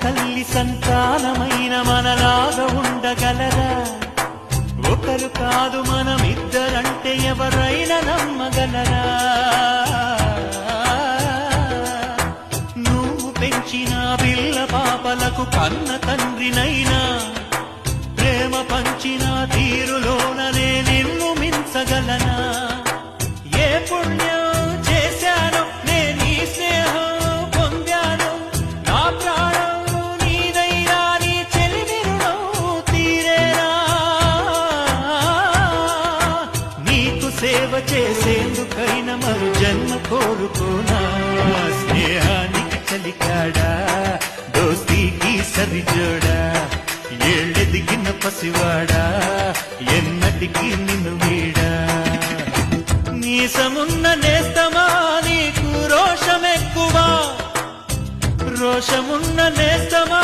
తల్లి సంతానమైన మనలాగా ఉండగలరా? ఒకరు కాదు మనమిద్దరంటే ఎవరైనా నమ్మగలరా? నువ్వు పెంచిన పిల్ల పాపలకు కన్న తండ్రినైనా ప్రేమ పంచిన తీరులోననే నిన్ను మించగలనా? ఏ పుణ్యం చేశాను నేను ఈ స్నేహం పొందాను, నా ప్రాణం నీదైనా నీ చెలిమి రుణం తీరేనా? నీకు సేవ చేసేందుకైనా మరు జన్మ కోరుకోనా? స్నేహానికి చలికాడా, దోస్తీకి సరిజోడా, ఏళ్ళెదిగిన పసివాడా, ఎన్నటికీ నిన్ను వీడా? నీసమున్న నేస్తమా నీకు రోషమెక్కువా, రోషమున్న నేస్తమా